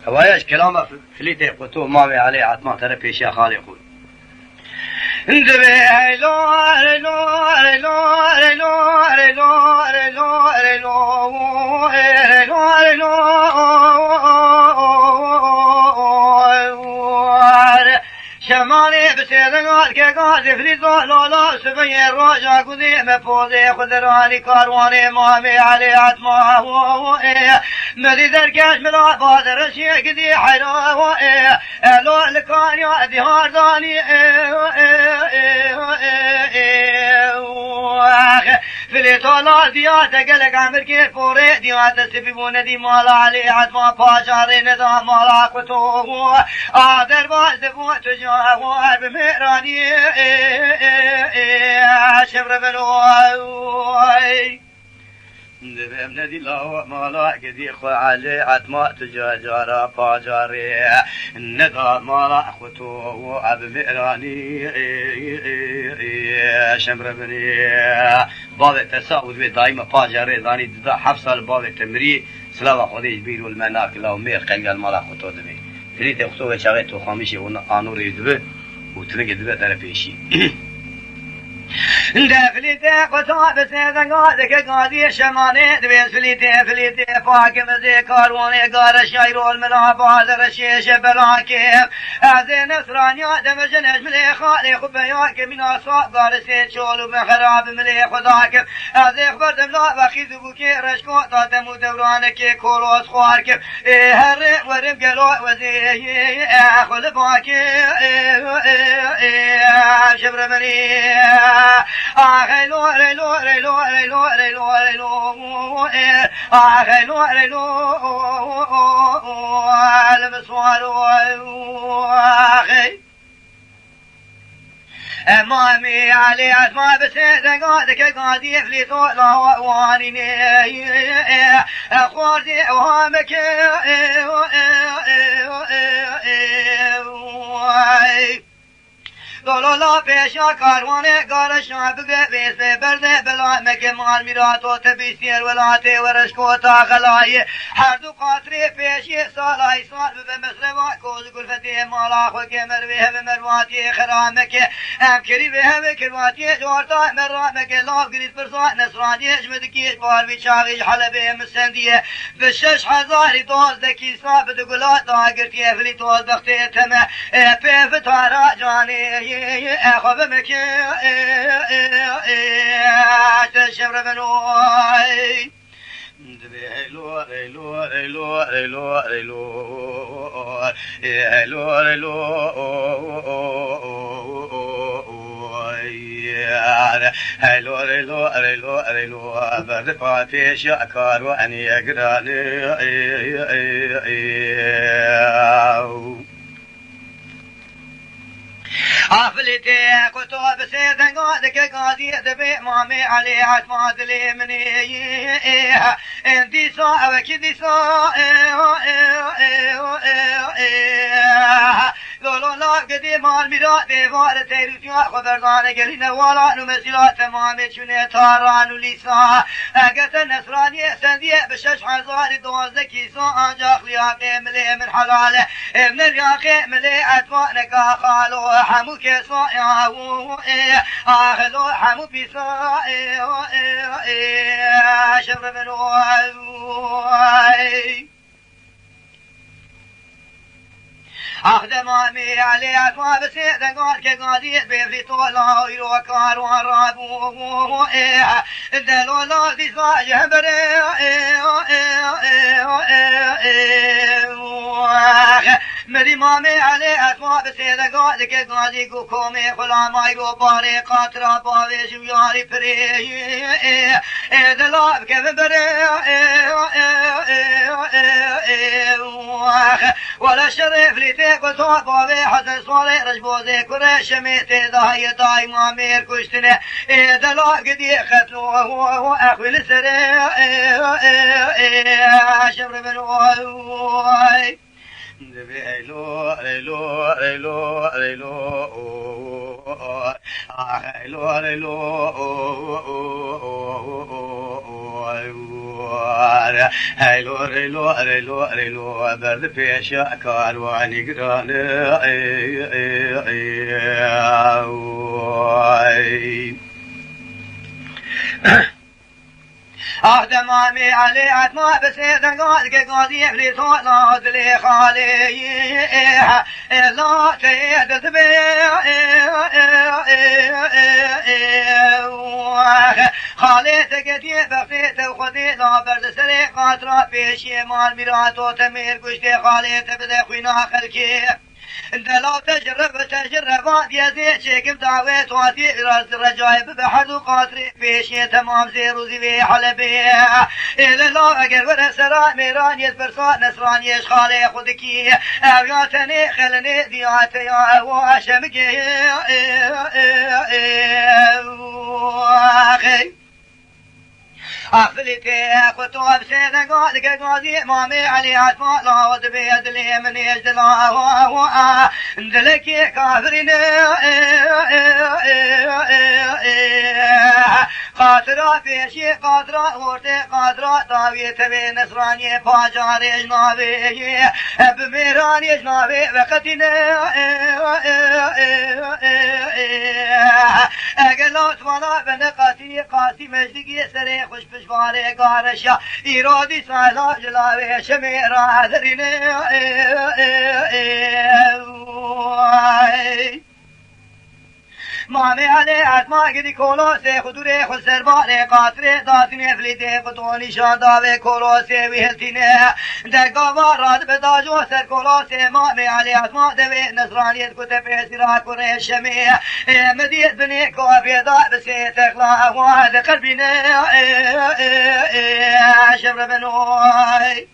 هوايش كلامه فليته قطو مامي عليه عطما ترى بيش يا خالي يقول انتبه لو لو لو لو لو لو شمالي بسيدنا كقاضي فريدو لولا سبي الرجا قدي مفوزي خضراني كارواني مامي علي عتما مدي دركاش ملا بادر شي قدي حيرا لو لكان يا دهار داني فليتو لا ديات قلق عمر كيف فوري ديات سبيبون دي مالا علي عتما باشاري ندا مالا قطو آدر بازفو تجاوار بمهراني شبر بلوي دبم ندي لا مالا قدي خو علي عتما تجاجارا باجاري ندا مالا خطو اب مهراني شمر بني باب تساعد دائما باجاري داني دا حفصل باب تمري سلام خدي بير والمناك لو مير قلقل مالا خطو دبي فريت اختو شغله تو خامشي ونور يدبه وتنقد دبه طرفيشي دفليته قطع بسيدن قادك قادي شماني دبيس فليته فاكم زي كارواني قار الشايرو الملا بادر الشيش بلاكيم أعزي نصرانيا دمجنش ملي خالي خبياك من أصاب قار سيد شولو من خراب ملي خداكم أعزي خبر دملا بخيز بوكي رشكو تاتمو دورانك كولوس خواركم هري ورم قلو وزي أخل باكي شبر مني آخلو رلو رلو رلو رلو رلو آخلو رلو المسوار آخي مامي علي عثما بسيدن قادك قادي فليتو لا وانيني خوردي وهامك لا پیشا کاروانه گارشان بگه بیسه برده بلا مگه مال میراتو تبیسیر ولاته ورشکو تا خلای هر دو قاطری پیشی سالای سال به مصروا کوز گلفتی مالا خو که مروه به مرواتی خرامکه ام کری به هم کرواتی جورتا مرا مگه لاف گریز برسا نصرانی اجمدکیش بار بیچاقیش حلبه مسندیه به 6000 دوز دکی ثابت گلات داگرتی افلی توز بخته تمه پیف تارا جانی أخذ مك شبر بنوي ليلو ليلو ليلو ليلو ليلو ليلو ليلو ليلو ليلو برد فاتش أكار وأني أقراني أفلتي كتب سيدن قادك قادي دبي مامي علي عتما دلي مني انتي صاع وكدي صاع لولو لا قدي مال ميرا بيوار تيروتيا خبردان قلنا ولا نمسيلا تمامي شني تاران وليسا اقت النصراني سندية ب6000 دوزكي صاع جاخليا قيملي من حلاله من الياقي ملي عتما نكا خالو حمو كسا آخلو حمو بيسا شبر منوي أخدمامي علي عطوا بسيدن قال كقاديت بيفري طولا ويرو كارو رابو دلو لا دي صاجه بري مدي مامي علي عطوا بسيدن قال كقادي قو كومي خلا مايرو باري قاترا باوي شوياري بري دلو بكيف بري ولا شرف لي قطع بابي حسن صالح رجبوزي كره شميتي داي دايما مير كشتني دلا قدي ختنو هو اخوي لسري شبر بنوي ليلو ليلو ليلو ليلو ليلو ليلو هیلو ریلو ریلو ریلو برد پیش کاروانی گرانه دمامي علي عتما بسيدن قال قاضي ابليس لا دلي خالي لا تيد تبي خالي تكتي بخيت وخذي لا برد سري قاطرة بيشي مال ميراتو تمير قشتي خالي تبدأ خوينا خلكي انت لو تجرب يا زي شيكم دعوت واتي راس الرجايب بحد وقاطري فيشي تمام زي روزي في حلبي إلا لو اگر ور سرا ميران يسبرسا نصران يش خالي خودكي اوياتني خلني ديات يا واشمكي اخي أخلتي أخوتو بسيدة قادك قاضي مامي علي عطفاء لا ود بيد لي من يجدلا دلكي كافرين قاطرة فيشي قاطرة ورتي قاطرة طاوية تبي نصراني فاجار يجنابي بميران يجنابي وقتنا أقلوت ولا بنقاتي قاسي مجدقي سري خوش بشواري قارشا إرادي سالا جلاوي شميرا هذرين مامي علي عتما قدي كولو سي خدوري خل سرباري قاطري داتني فليتي خطوني شانداوي كولو سي ويهلتيني دقا واراد بداجو سر كولو سي مامي علي عتما دوي نصرانيت كتبه سرا كوري شمي مديت بني كوفيدا بسي تخلا واد قلبيني شبر بنوي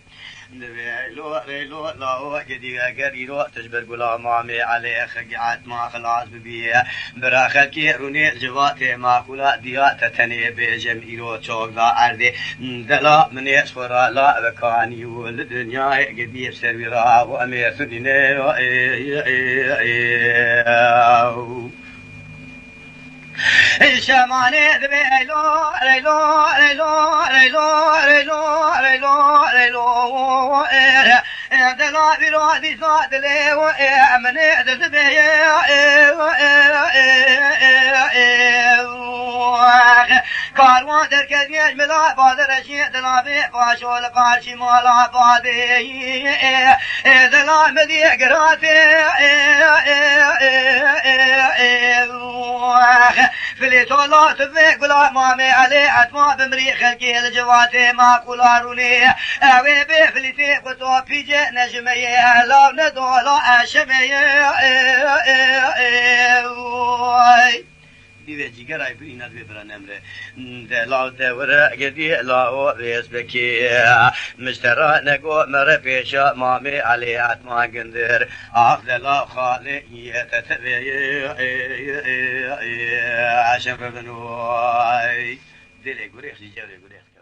لو لو لا جدي غير لو تجبر غلام مامي علي خقعت ما خلاص ببيه براخكي روني جواتي ما كلا ديا تتني بجم ايرو چوغدا اردي دلا من صورا لا وكاني والدنيا قدي سريرا وامير سنين شماني ذبي ليلو ليلو ليلو ليلو ليلو ليلو ليلو دلا بيرادي صاد لي وامني ذبي كاروان دركزيش ملا بادر شي دلا بي قاشول قاشي مالا بادي دلا مدي قراتي فليتو لا تفيق بلا مامي علي عتما بمريخ الكي الجواتي ما كولاروني اوي بفليتي قطو بيجي نجمي لا ندولا اشمي دیوی جیگرای بری ندوی بران امره دلا دور گدی لا ویس بکی مشترا نگو مر پیشا مامی علی عتما گندر آخ دلا خالی یتتوی عشم بنوی دلی گریخ جیجوری گریخ